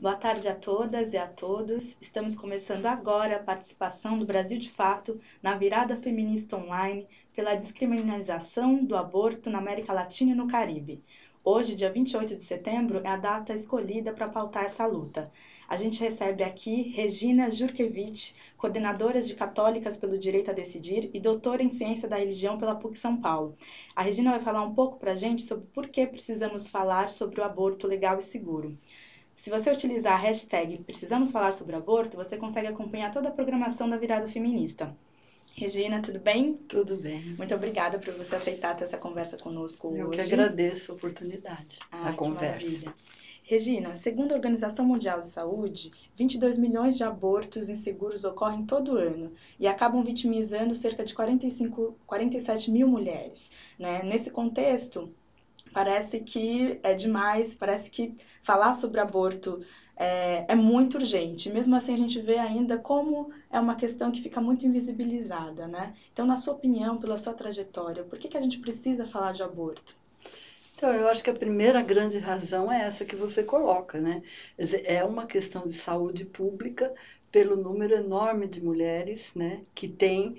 Boa tarde a todas e a todos. Estamos começando agora a participação do Brasil de Fato na virada feminista online pela descriminalização do aborto na América Latina e no Caribe. Hoje, dia 28 de setembro, é a data escolhida para pautar essa luta. A gente recebe aqui Regina Jurkevich, coordenadora de Católicas pelo Direito a Decidir e doutora em Ciência da Religião pela PUC São Paulo. A Regina vai falar um pouco para a gente sobre por que precisamos falar sobre o aborto legal e seguro. Se você utilizar a hashtag Precisamos Falar sobre Aborto, você consegue acompanhar toda a programação da Virada Feminista. Regina, tudo bem? Tudo bem. Muito obrigada por você aceitar ter essa conversa conosco hoje. Eu que agradeço a oportunidade da conversa. Maravilha. Regina, segundo a Organização Mundial de Saúde, 22 milhões de abortos inseguros ocorrem todo ano e acabam vitimizando cerca de 47 mil mulheres. Né? Nesse contexto, parece que é demais, parece que falar sobre aborto é muito urgente. Mesmo assim, a gente vê ainda como é uma questão que fica muito invisibilizada, né? Então, na sua opinião, pela sua trajetória, por que a gente precisa falar de aborto? Então, eu acho que a primeira grande razão é essa que você coloca, né? Quer dizer, é uma questão de saúde pública pelo número enorme de mulheres, né, que têm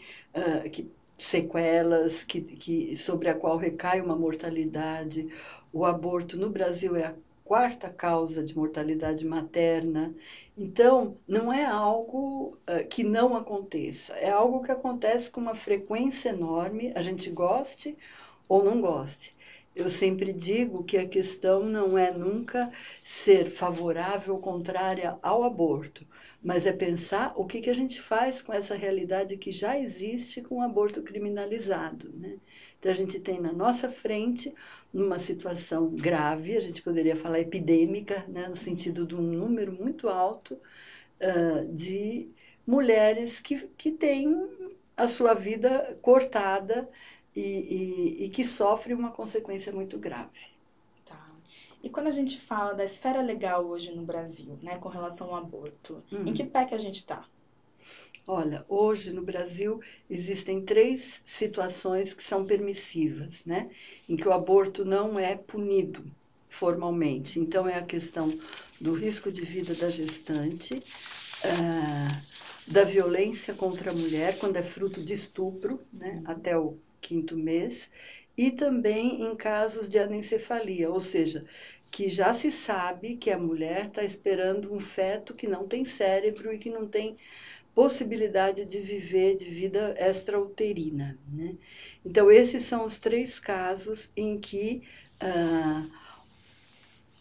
sequelas, sobre a qual recai uma mortalidade. O aborto no Brasil é a quarta causa de mortalidade materna. Então, não é algo que não aconteça, é algo que acontece com uma frequência enorme, a gente goste ou não goste. Eu sempre digo que a questão não é nunca ser favorável ou contrária ao aborto, mas é pensar o que a gente faz com essa realidade que já existe com o aborto criminalizado, né? Então, a gente tem na nossa frente uma situação grave, a gente poderia falar epidêmica, né, no sentido de um número muito alto de mulheres que têm a sua vida cortada e que sofrem uma consequência muito grave. Tá. E quando a gente fala da esfera legal hoje no Brasil, né, com relação ao aborto, em que pé que a gente está? Olha, hoje no Brasil existem 3 situações que são permissivas, né? Em que o aborto não é punido formalmente. Então, é a questão do risco de vida da gestante, da violência contra a mulher, quando é fruto de estupro, né? Até o 5º mês, e também em casos de anencefalia, ou seja, que já se sabe que a mulher está esperando um feto que não tem cérebro e que não tem possibilidade de viver de vida extrauterina, né? Então, esses são os 3 casos em que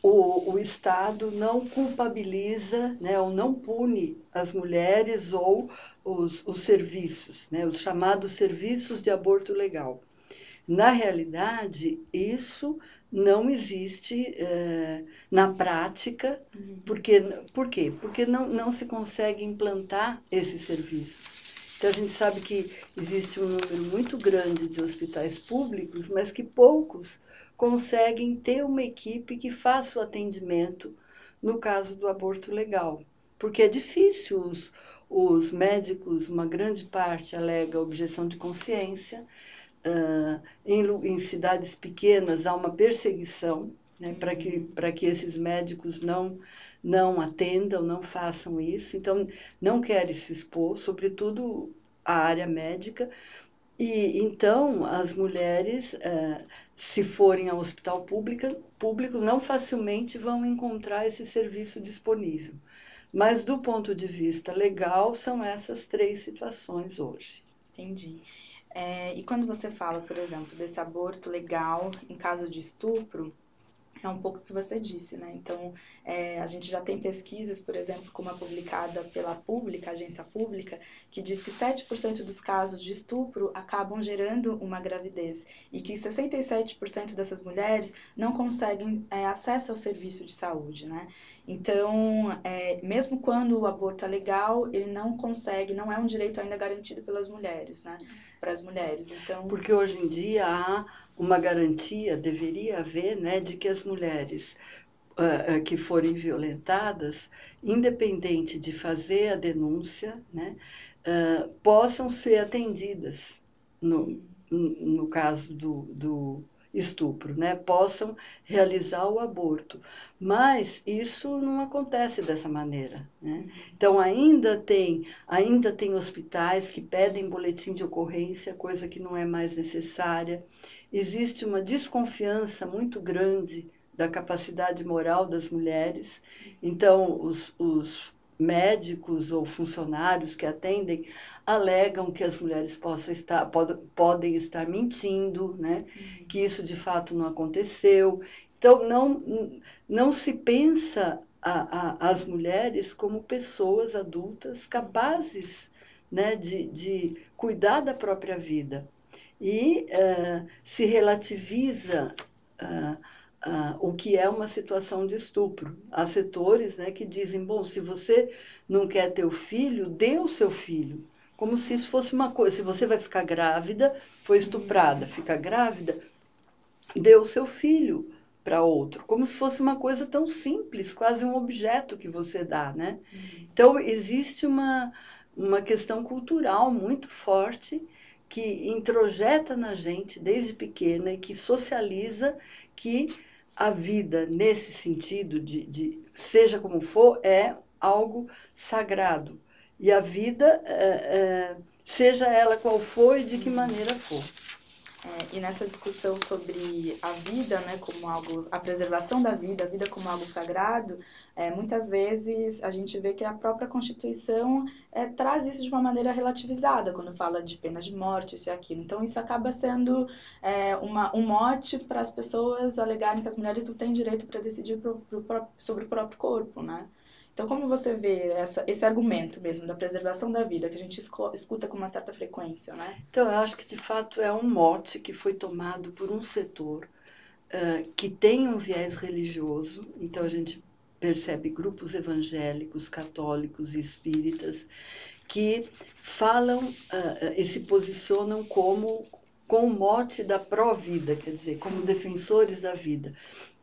o Estado não culpabiliza, né, ou não pune as mulheres ou os serviços, né, os chamados serviços de aborto legal. Na realidade, isso não existe na prática. Por quê? Porque não se consegue implantar esses serviços. Então, a gente sabe que existe um número muito grande de hospitais públicos, mas que poucos conseguem ter uma equipe que faça o atendimento no caso do aborto legal. Porque é difícil, os médicos, uma grande parte alega objeção de consciência. Em cidades pequenas há uma perseguição, né, para que esses médicos não atendam, não façam isso. Então, não querem se expor, sobretudo a área médica. E então as mulheres, se forem ao hospital público, não facilmente vão encontrar esse serviço disponível. Mas do ponto de vista legal, são essas 3 situações hoje. Entendi. E quando você fala, por exemplo, desse aborto legal em caso de estupro, é um pouco o que você disse, né? Então, a gente já tem pesquisas, por exemplo, como a publicada pela Pública, agência pública, que diz que 7% dos casos de estupro acabam gerando uma gravidez e que 67% dessas mulheres não conseguem acesso ao serviço de saúde, né? Então, mesmo quando o aborto é legal, ele não consegue, não é um direito ainda garantido pelas mulheres, né? Para as mulheres. Então, porque hoje em dia há uma garantia, deveria haver, né, de que as mulheres que forem violentadas, independente de fazer a denúncia, né, possam ser atendidas no caso estupro, né? Possam realizar o aborto. Mas isso não acontece dessa maneira, né? Então ainda tem hospitais que pedem boletim de ocorrência, coisa que não é mais necessária. Existe uma desconfiança muito grande da capacidade moral das mulheres. Então, os médicos ou funcionários que atendem alegam que as mulheres podem estar mentindo, né? Que isso de fato não aconteceu. Então, não se pensa as mulheres como pessoas adultas capazes, né, de cuidar da própria vida. E se relativiza o que é uma situação de estupro. Há setores, né, que dizem, bom, se você não quer ter o filho, dê o seu filho. Como se isso fosse uma coisa. Se você vai ficar grávida, foi estuprada, fica grávida, dê o seu filho para outro. Como se fosse uma coisa tão simples, quase um objeto que você dá, né? Então, existe uma questão cultural muito forte que introjeta na gente desde pequena e que socializa que a vida, nesse sentido de seja como for, é algo sagrado. E a vida, seja ela qual for e de que maneira for. E nessa discussão sobre a vida, né, como algo, a preservação da vida, a vida como algo sagrado, muitas vezes a gente vê que a própria Constituição traz isso de uma maneira relativizada, quando fala de pena de morte, isso e aquilo. Então, isso acaba sendo um mote para as pessoas alegarem que as mulheres não têm direito para decidir sobre o próprio corpo, né? Então, como você vê esse argumento mesmo da preservação da vida, que a gente escuta com uma certa frequência, né? Então, eu acho que, de fato, é um mote que foi tomado por um setor que tem um viés religioso. Então, a gente percebe grupos evangélicos, católicos e espíritas que falam e se posicionam com o mote da pró-vida, quer dizer, como defensores da vida.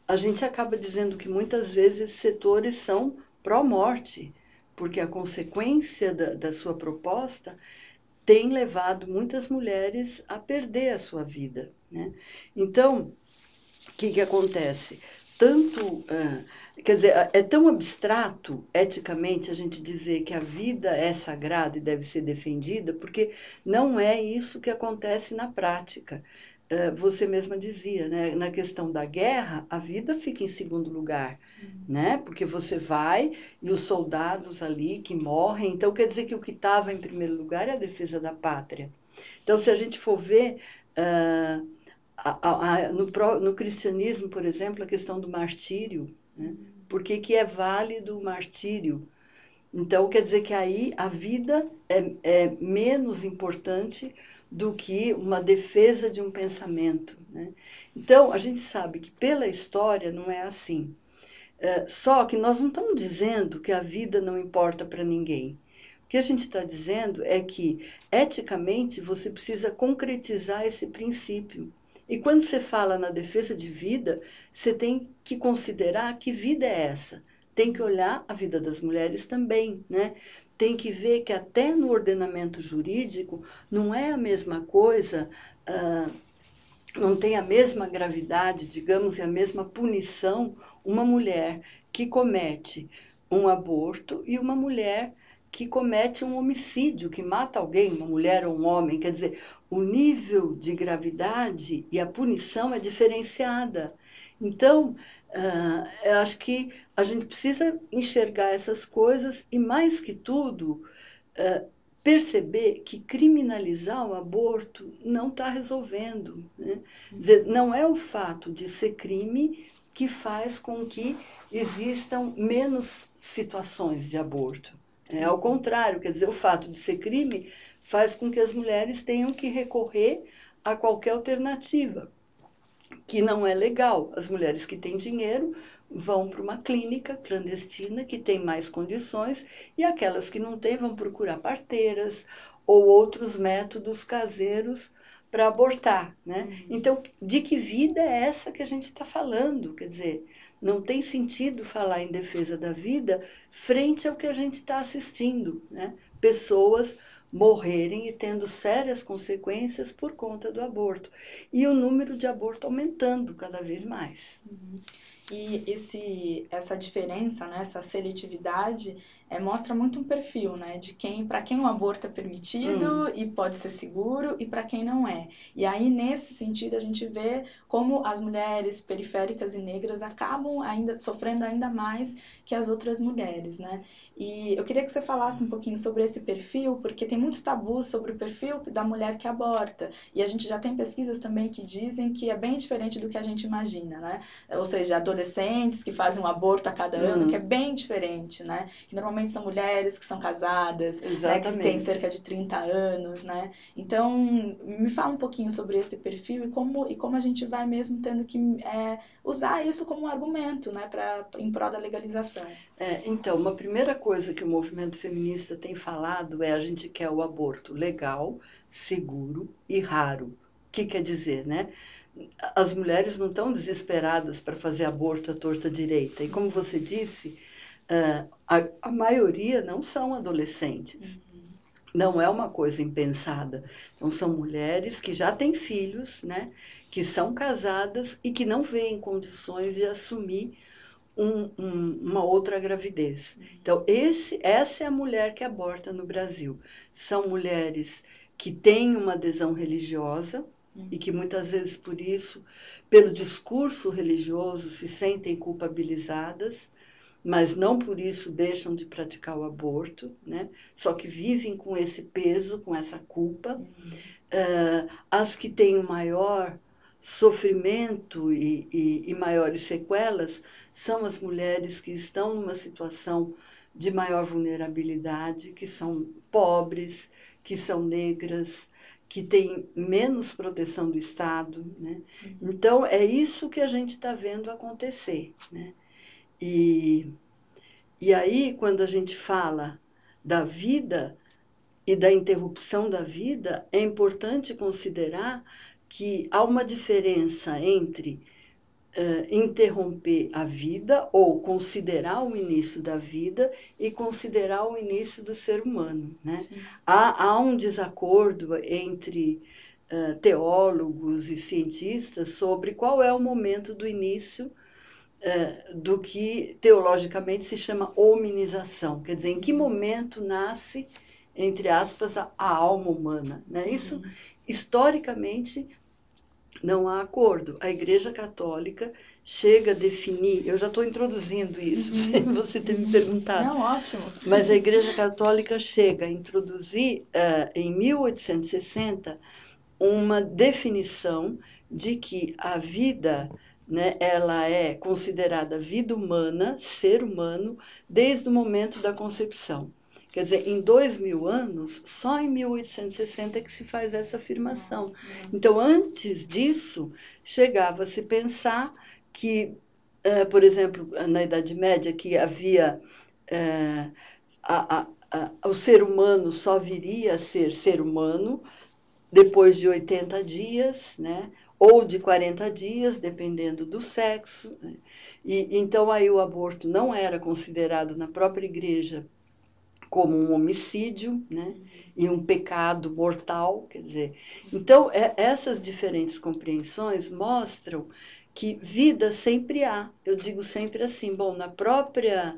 A gente acaba dizendo que, muitas vezes, esses setores são pró-morte, porque a consequência da sua proposta tem levado muitas mulheres a perder a sua vida, né? Então, o que acontece? Quer dizer, é tão abstrato, eticamente, a gente dizer que a vida é sagrada e deve ser defendida, porque não é isso que acontece na prática. Você mesma dizia, né? Na questão da guerra, a vida fica em segundo lugar, né? Porque você vai e os soldados ali que morrem, então quer dizer que o que estava em primeiro lugar é a defesa da pátria. Então, se a gente for ver no cristianismo, por exemplo, a questão do martírio, né? Por que é válido o martírio? Então, quer dizer que aí a vida é menos importante do que uma defesa de um pensamento, né? Então, a gente sabe que pela história não é assim. Só que nós não estamos dizendo que a vida não importa para ninguém. O que a gente está dizendo é que, eticamente, você precisa concretizar esse princípio. E quando você fala na defesa de vida, você tem que considerar que vida é essa. Tem que olhar a vida das mulheres também, né? Tem que ver que até no ordenamento jurídico não é a mesma coisa, não tem a mesma gravidade, digamos, e a mesma punição uma mulher que comete um aborto e uma mulher que comete um homicídio, que mata alguém, uma mulher ou um homem. Quer dizer, o nível de gravidade e a punição é diferenciada. Então, eu acho que a gente precisa enxergar essas coisas e, mais que tudo, perceber que criminalizar o aborto não está resolvendo, né? Quer dizer, não é o fato de ser crime que faz com que existam menos situações de aborto. Ao contrário, quer dizer, o fato de ser crime faz com que as mulheres tenham que recorrer a qualquer alternativa, que não é legal. As mulheres que têm dinheiro vão para uma clínica clandestina que tem mais condições, e aquelas que não têm vão procurar parteiras ou outros métodos caseiros para abortar, né? Então, de que vida é essa que a gente está falando? Quer dizer, não tem sentido falar em defesa da vida frente ao que a gente está assistindo, né? Pessoas morrerem e tendo sérias consequências por conta do aborto. E o número de aborto aumentando cada vez mais. Uhum. E essa diferença, né, essa seletividade, mostra muito um perfil, né, de para quem o aborto é permitido e pode ser seguro e para quem não é. E aí, nesse sentido, a gente vê como as mulheres periféricas e negras acabam sofrendo ainda mais que as outras mulheres, né? E eu queria que você falasse um pouquinho sobre esse perfil, porque tem muitos tabus sobre o perfil da mulher que aborta. E a gente já tem pesquisas também que dizem que é bem diferente do que a gente imagina, né? Ou seja, adolescentes que fazem um aborto a cada ano, que é bem diferente, né? Que normalmente são mulheres que são casadas, né? Que têm cerca de 30 anos, né? Então, me fala um pouquinho sobre esse perfil e como a gente vai mesmo tendo que usar isso como um argumento, né? Em prol da legalização. Então, uma primeira coisa que o movimento feminista tem falado é a gente quer o aborto legal, seguro e raro. O que quer dizer, né? As mulheres não estão desesperadas para fazer aborto à torta direita. E como você disse, a maioria não são adolescentes. Não é uma coisa impensada. Então, são mulheres que já têm filhos, né? Que são casadas e que não veem condições de assumir uma outra gravidez. Então, essa é a mulher que aborta no Brasil. São mulheres que têm uma adesão religiosa e que muitas vezes por isso, pelo discurso religioso, se sentem culpabilizadas, mas não por isso deixam de praticar o aborto, né? Só que vivem com esse peso, com essa culpa. As que têm o maior sofrimento e maiores sequelas são as mulheres que estão numa situação de maior vulnerabilidade, que são pobres, que são negras, que têm menos proteção do Estado, né? Então, é isso que a gente está vendo acontecer, né? E aí, quando a gente fala da vida e da interrupção da vida, é importante considerar que há uma diferença entre interromper a vida ou considerar o início da vida e considerar o início do ser humano, né? Há um desacordo entre teólogos e cientistas sobre qual é o momento do início do que teologicamente se chama hominização, quer dizer, em que momento nasce, entre aspas, a alma humana, né? Isso, historicamente, não há acordo. A Igreja Católica chega a definir, eu já estou introduzindo isso, sem você ter me perguntado. Não, ótimo. Mas a Igreja Católica chega a introduzir, em 1860, uma definição de que a vida, né, ela é considerada vida humana, ser humano, desde o momento da concepção. Quer dizer, em 2000 anos, só em 1860 que se faz essa afirmação. Então, antes disso, chegava-se a pensar que, por exemplo, na Idade Média, que havia o ser humano só viria a ser ser humano depois de 80 dias, né? Ou de 40 dias, dependendo do sexo. Né? E então aí o aborto não era considerado na própria igreja como um homicídio, né? E um pecado mortal, quer dizer. Então, essas diferentes compreensões mostram que vida sempre há. Eu digo sempre assim, bom, na própria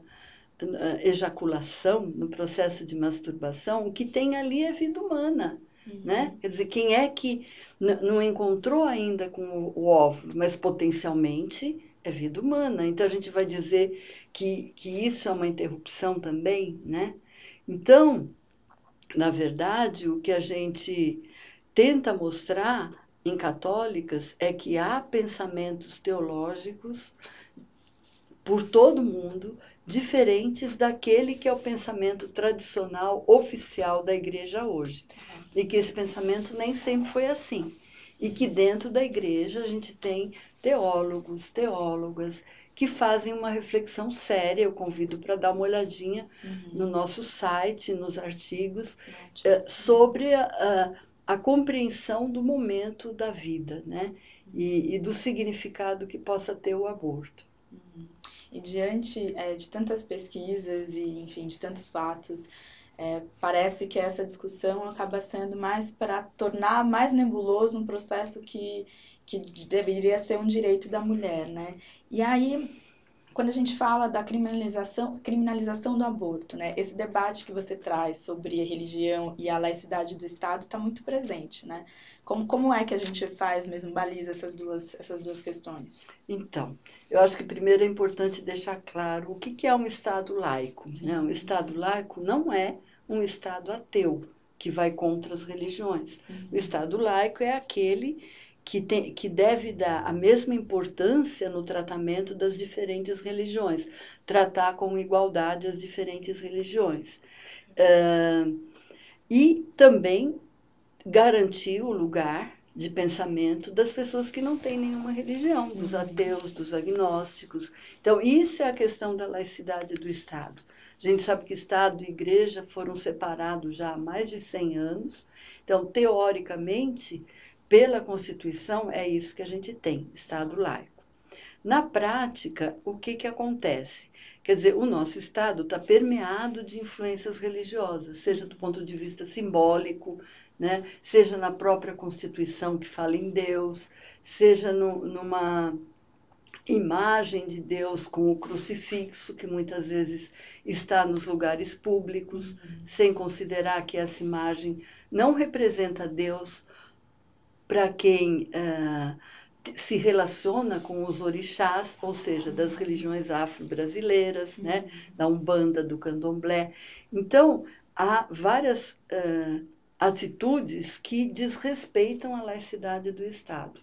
ejaculação, no processo de masturbação, o que tem ali é vida humana. Né? Quer dizer, quem é que não encontrou ainda com o óvulo, mas potencialmente é vida humana. Então a gente vai dizer que isso é uma interrupção também, né? Então, na verdade, o que a gente tenta mostrar em católicas é que há pensamentos teológicos por todo mundo, diferentes daquele que é o pensamento tradicional, oficial da igreja hoje. E que esse pensamento nem sempre foi assim. E que dentro da igreja a gente tem teólogos, teólogas, que fazem uma reflexão séria. Eu convido para dar uma olhadinha no nosso site, nos artigos, sobre a compreensão do momento da vida, né? E do significado que possa ter o aborto. E diante de tantas pesquisas e, enfim, de tantos fatos, Parece que essa discussão acaba sendo mais para tornar mais nebuloso um processo que deveria ser um direito da mulher, né? E aí, quando a gente fala da criminalização do aborto, né? Esse debate que você traz sobre a religião e a laicidade do Estado está muito presente, né? Como é que a gente faz mesmo, baliza essas duas questões? Então, eu acho que primeiro é importante deixar claro o que é um Estado laico, né? Um Estado laico não é um Estado ateu, que vai contra as religiões. O Estado laico é aquele que deve dar a mesma importância no tratamento das diferentes religiões, tratar com igualdade as diferentes religiões. E também garantir o lugar de pensamento das pessoas que não têm nenhuma religião, dos ateus, dos agnósticos. Então, isso é a questão da laicidade do Estado. A gente sabe que Estado e Igreja foram separados já há mais de 100 anos. Então, teoricamente, pela Constituição, é isso que a gente tem, Estado laico. Na prática, o que acontece? Quer dizer, o nosso Estado está permeado de influências religiosas, seja do ponto de vista simbólico, né? Seja na própria Constituição que fala em Deus, seja numa imagem de Deus com o crucifixo, que muitas vezes está nos lugares públicos, sem considerar que essa imagem não representa Deus para quem se relaciona com os orixás, ou seja, das religiões afro-brasileiras, né, da Umbanda, do Candomblé. Então, há várias atitudes que desrespeitam a laicidade do Estado.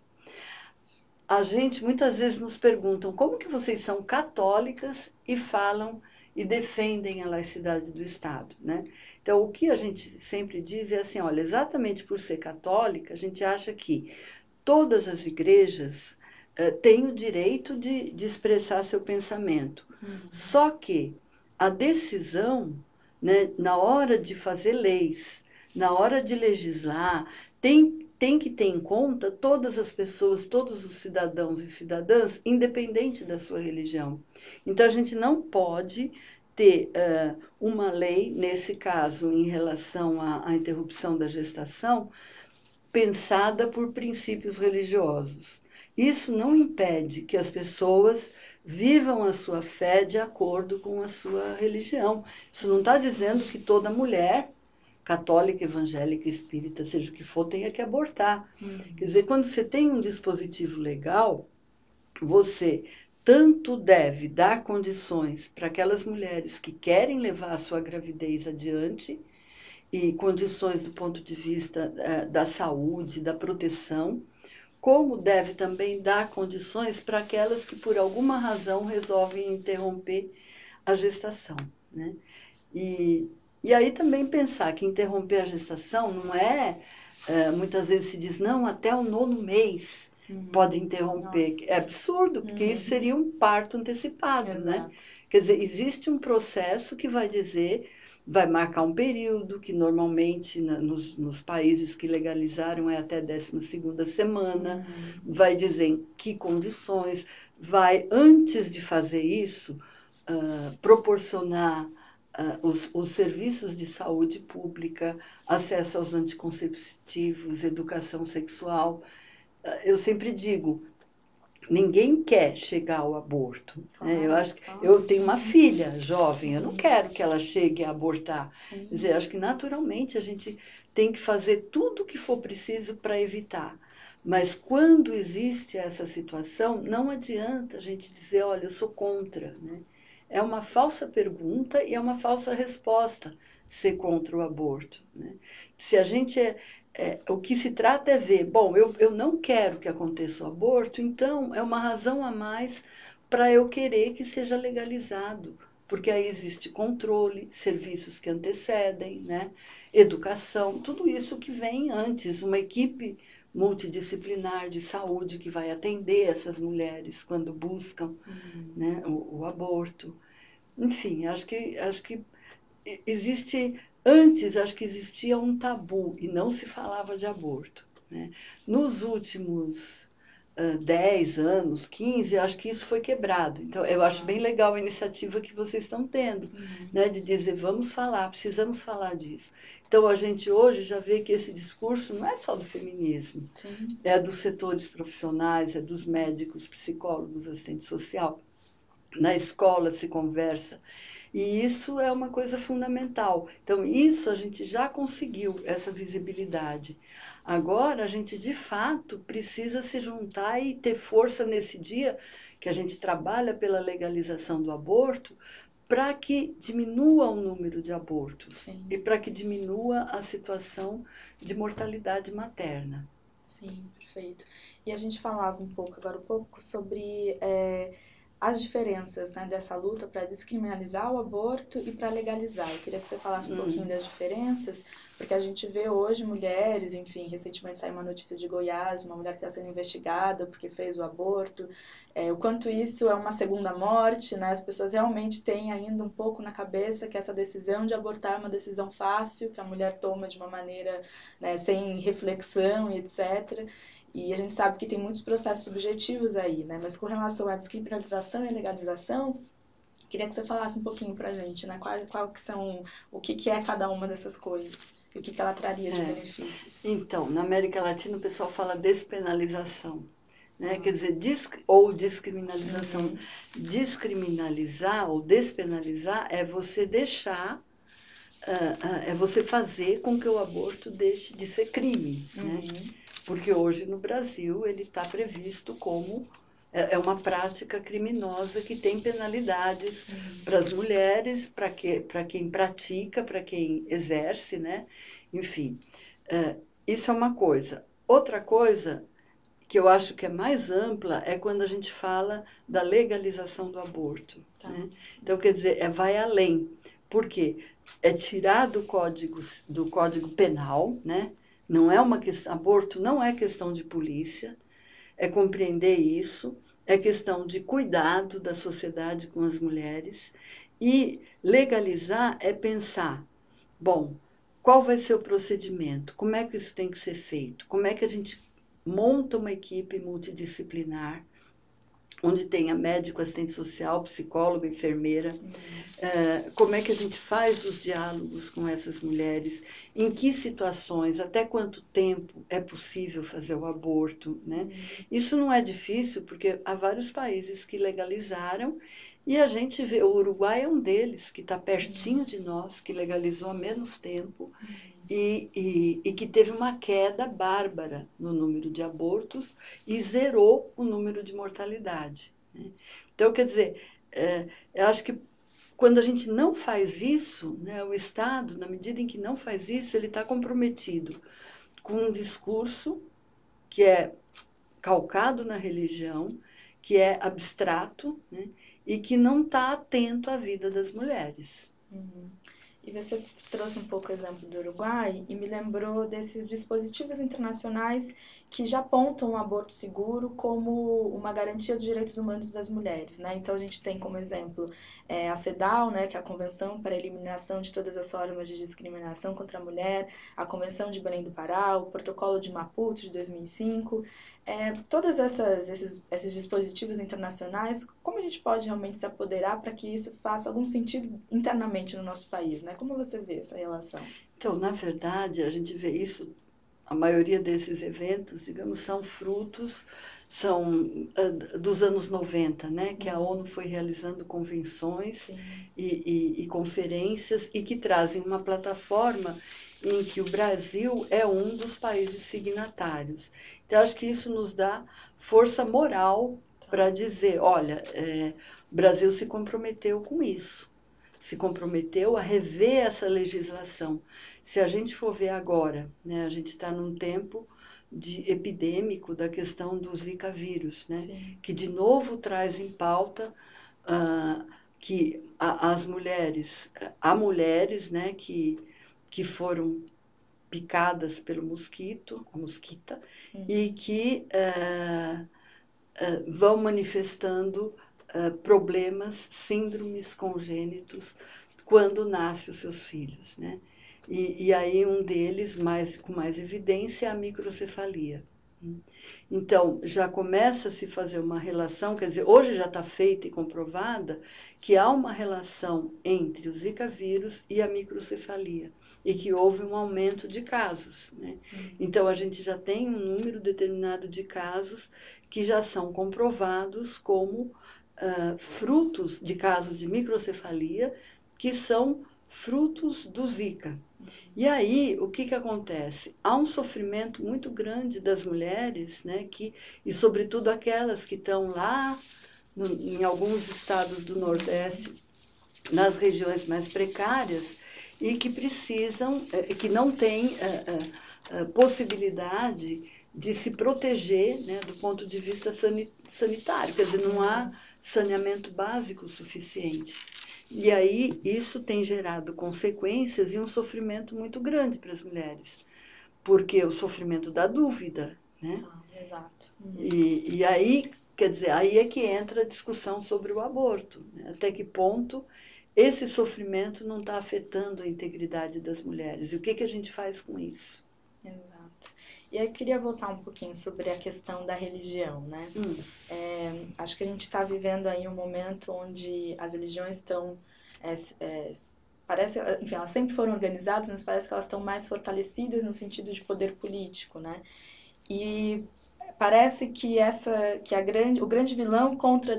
A gente muitas vezes nos perguntam como que vocês são católicas e falam e defendem a laicidade do Estado, né? Então, o que a gente sempre diz é assim, olha, exatamente por ser católica, a gente acha que todas as igrejas têm o direito de expressar seu pensamento. Só que a decisão, né, na hora de fazer leis, na hora de legislar, tem que ter em conta todas as pessoas, todos os cidadãos e cidadãs, independente da sua religião. Então, a gente não pode ter uma lei, nesse caso, em relação à interrupção da gestação, pensada por princípios religiosos. Isso não impede que as pessoas vivam a sua fé de acordo com a sua religião. Isso não está dizendo que toda mulher, católica, evangélica, espírita, seja o que for, tenha que abortar. Quer dizer, quando você tem um dispositivo legal, você tanto deve dar condições para aquelas mulheres que querem levar a sua gravidez adiante, e condições do ponto de vista da saúde, da proteção, como deve também dar condições para aquelas que, por alguma razão, resolvem interromper a gestação, né? E aí também pensar que interromper a gestação não muitas vezes se diz, não, até o 9º mês pode interromper. Nossa. É absurdo, porque isso seria um parto antecipado, exato, né? Quer dizer, existe um processo que vai marcar um período, que normalmente nos países que legalizaram é até a 12ª semana, vai dizer em que condições, vai, antes de fazer isso, proporcionar os serviços de saúde pública, acesso aos anticonceptivos, educação sexual. Eu sempre digo, ninguém quer chegar ao aborto, né? Eu acho que eu tenho uma filha jovem, eu não quero que ela chegue a abortar. Quer dizer, acho que naturalmente a gente tem que fazer tudo o que for preciso para evitar. Mas quando existe essa situação, não adianta a gente dizer, olha, eu sou contra, né? É uma falsa pergunta e é uma falsa resposta ser contra o aborto, né? Se a gente o que se trata é ver, bom, eu não quero que aconteça o aborto, então é uma razão a mais para eu querer que seja legalizado, porque aí existe controle, serviços que antecedem, né? Educação, tudo isso que vem antes, uma equipe multidisciplinar de saúde que vai atender essas mulheres quando buscam, né, o aborto. Enfim, acho que existe. Antes, acho que existia um tabu e não se falava de aborto, né? Nos últimos 10 anos, 15, acho que isso foi quebrado. Então, eu acho bem legal a iniciativa que vocês estão tendo, né, de dizer, vamos falar, precisamos falar disso. Então, a gente hoje já vê que esse discurso não é só do feminismo, Sim. é dos setores profissionais, é dos médicos, psicólogos, assistente social. Na escola se conversa. E isso é uma coisa fundamental. Então, isso a gente já conseguiu, essa visibilidade. Agora, a gente, de fato, precisa se juntar e ter força nesse dia que a gente trabalha pela legalização do aborto, para que diminua o número de abortos. Sim. E para que diminua a situação de mortalidade materna. Sim, perfeito. E a gente falava agora um pouco sobre as diferenças, né, dessa luta para descriminalizar o aborto e para legalizar. Eu queria que você falasse um pouquinho das diferenças, porque a gente vê hoje mulheres, enfim, recentemente saiu uma notícia de Goiás, uma mulher que está sendo investigada porque fez o aborto, o quanto isso é uma segunda morte, né? As pessoas realmente têm ainda um pouco na cabeça que essa decisão de abortar é uma decisão fácil, que a mulher toma de uma maneira, né, sem reflexão e etc. E a gente sabe que tem muitos processos subjetivos aí, né? Mas com relação à descriminalização e legalização, queria que você falasse um pouquinho pra gente, né? Qual que são, o que é cada uma dessas coisas e o que ela traria de benefícios. Então, na América Latina o pessoal fala despenalização, né? Quer dizer, ou descriminalização. Descriminalizar ou despenalizar é você deixar, é você fazer com que o aborto deixe de ser crime, né? Porque hoje no Brasil ele está previsto como uma prática criminosa que tem penalidades para as mulheres, para quem pratica, para quem exerce, né? Enfim, isso é uma coisa. Outra coisa que eu acho que é mais ampla é quando a gente fala da legalização do aborto. Tá. Né? Então, quer dizer, vai além. Por quê? É tirar do código penal, né? Não é uma questão, aborto não é questão de polícia, é compreender isso, é questão de cuidado da sociedade com as mulheres, e legalizar é pensar, bom, qual vai ser o procedimento? Como é que isso tem que ser feito? Como é que a gente monta uma equipe multidisciplinar, onde tenha médico, assistente social, psicólogo, enfermeira? Como é que a gente faz os diálogos com essas mulheres? Em que situações, até quanto tempo é possível fazer o aborto? Né? Isso não é difícil, porque há vários países que legalizaram, e a gente vê, o Uruguai é um deles, que está pertinho de nós, que legalizou há menos tempo, e que teve uma queda bárbara no número de abortos e zerou o número de mortalidade. Né? Então, quer dizer, eu acho que quando a gente não faz isso, né, o Estado, na medida em que não faz isso, ele está comprometido com um discurso que é calcado na religião, que é abstrato, né, e que não está atento à vida das mulheres. E você trouxe um pouco o exemplo do Uruguai e me lembrou desses dispositivos internacionais que já apontam o aborto seguro como uma garantia dos direitos humanos das mulheres, né? Então a gente tem como exemplo a CEDAW, né, que é a Convenção para a Eliminação de Todas as Formas de Discriminação contra a Mulher, a Convenção de Belém do Pará, o Protocolo de Maputo de 2005. Todos esses dispositivos internacionais, como a gente pode realmente se apoderar para que isso faça algum sentido internamente no nosso país, né? Como você vê essa relação? Então, na verdade, a gente vê isso, a maioria desses eventos, digamos, são dos anos 90, né? Que a ONU foi realizando convenções e conferências e que trazem uma plataforma em que o Brasil é um dos países signatários. Então, acho que isso nos dá força moral para dizer, olha, o Brasil se comprometeu com isso, se comprometeu a rever essa legislação. Se a gente for ver agora, né, a gente está num tempo epidêmico da questão do Zika vírus, né, que de novo traz em pauta que as mulheres, há mulheres, né, que foram picadas pelo mosquito, a mosquita, e que vão manifestando problemas, síndromes congênitos quando nascem os seus filhos, né? E aí um deles, com mais evidência, é a microcefalia. Então, já começa a se fazer uma relação, quer dizer, hoje já está feita e comprovada que há uma relação entre o Zika vírus e a microcefalia, e que houve um aumento de casos, né? Então, a gente já tem um número determinado de casos que já são comprovados como frutos de casos de microcefalia, que são frutos do Zika. E aí, o que acontece? Há um sofrimento muito grande das mulheres, né, e sobretudo aquelas que estão lá em alguns estados do Nordeste, nas regiões mais precárias, e que precisam, que não têm possibilidade de se proteger, né, do ponto de vista sanitário, quer dizer, não há saneamento básico suficiente. E aí isso tem gerado consequências e um sofrimento muito grande para as mulheres, porque o sofrimento da dúvida, né? Exato. E aí, quer dizer, aí é que entra a discussão sobre o aborto, né? Até que ponto esse sofrimento não está afetando a integridade das mulheres? E o que a gente faz com isso? Exato. E aí eu queria voltar um pouquinho sobre a questão da religião, né? Acho que a gente está vivendo aí um momento onde as religiões estão, parece, enfim, elas sempre foram organizadas, mas parece que elas estão mais fortalecidas no sentido de poder político, né? E parece que o grande vilão contra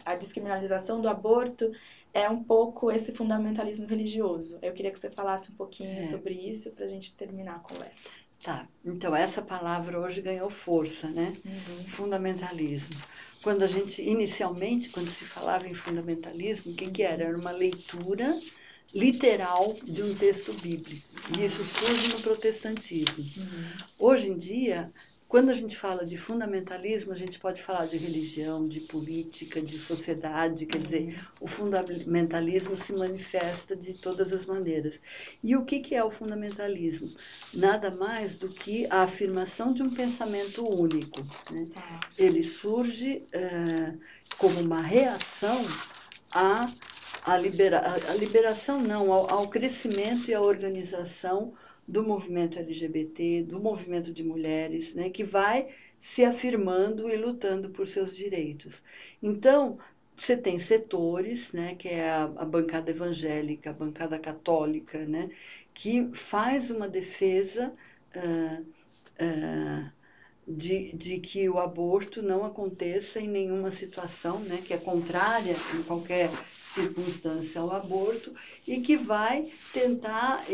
a descriminalização do aborto é um pouco esse fundamentalismo religioso. Eu queria que você falasse um pouquinho sobre isso para a gente terminar a conversa. Tá, então essa palavra hoje ganhou força, né? Fundamentalismo. Quando inicialmente, quando se falava em fundamentalismo, o que era? Era uma leitura literal de um texto bíblico. E isso surge no protestantismo. Hoje em dia, quando a gente fala de fundamentalismo, a gente pode falar de religião, de política, de sociedade, quer dizer, o fundamentalismo se manifesta de todas as maneiras. E o que é o fundamentalismo? Nada mais do que a afirmação de um pensamento único, né? Ele surge como uma reação ao crescimento e à organização do movimento LGBT, do movimento de mulheres, né, que vai se afirmando e lutando por seus direitos. Então, você tem setores, né, que é a bancada evangélica, a bancada católica, né, que faz uma defesa de que o aborto não aconteça em nenhuma situação, né, que é contrária em qualquer circunstância ao aborto, e que vai tentar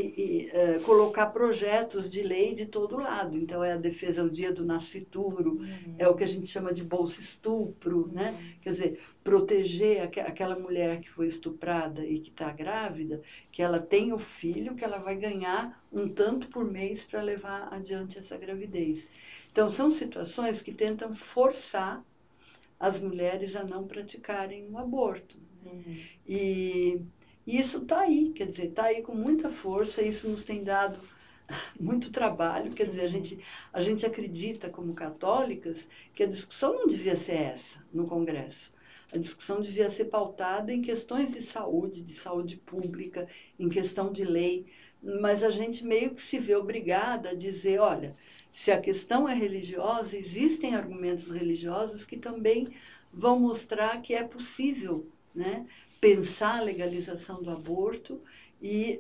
colocar projetos de lei de todo lado. Então, é a defesa ao dia do nascituro, é o que a gente chama de bolsa estupro, né? Quer dizer, proteger aquela mulher que foi estuprada e que está grávida, que ela tem o filho, que ela vai ganhar um tanto por mês para levar adiante essa gravidez. Então, são situações que tentam forçar as mulheres a não praticarem o aborto. E isso está aí, quer dizer, está aí com muita força, isso nos tem dado muito trabalho, quer dizer, a gente acredita como católicas que a discussão não devia ser essa no Congresso. A discussão devia ser pautada em questões de saúde pública, em questão de lei, mas a gente meio que se vê obrigada a dizer, olha, se a questão é religiosa, existem argumentos religiosos que também vão mostrar que é possível, né, pensar a legalização do aborto e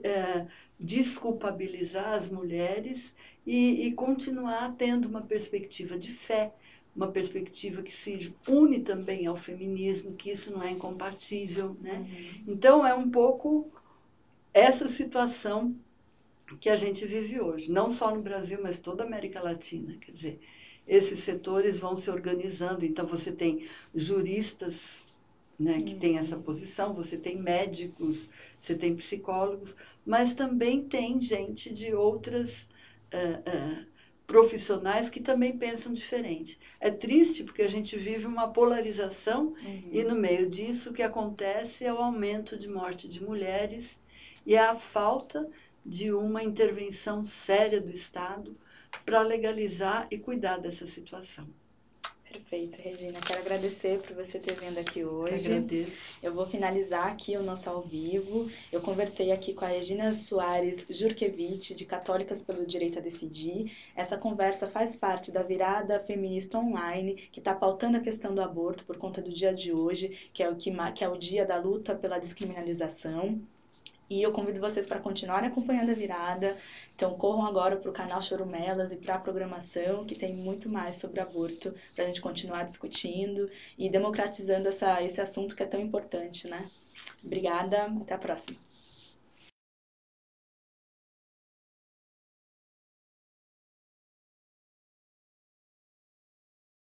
desculpabilizar as mulheres e continuar tendo uma perspectiva de fé, uma perspectiva que se une também ao feminismo, que isso não é incompatível, né? Então, é um pouco essa situação que a gente vive hoje, não só no Brasil, mas toda a América Latina. Quer dizer, esses setores vão se organizando, então você tem juristas, né, que têm essa posição, você tem médicos, você tem psicólogos, mas também tem gente de outras profissionais que também pensam diferente. É triste porque a gente vive uma polarização e no meio disso o que acontece é o aumento de morte de mulheres e a falta de uma intervenção séria do Estado para legalizar e cuidar dessa situação. Perfeito, Regina. Quero agradecer por você ter vindo aqui hoje. Agradeço. Eu vou finalizar aqui o nosso ao vivo. Eu conversei aqui com a Regina Soares Jurkevich, de Católicas pelo Direito a Decidir. Essa conversa faz parte da virada feminista online, que está pautando a questão do aborto por conta do dia de hoje, que é o dia da luta pela descriminalização. E eu convido vocês para continuarem acompanhando a virada. Então, corram agora para o canal Chorumelas e para a programação, que tem muito mais sobre aborto, para a gente continuar discutindo e democratizando esse assunto que é tão importante, né? Obrigada, até a próxima.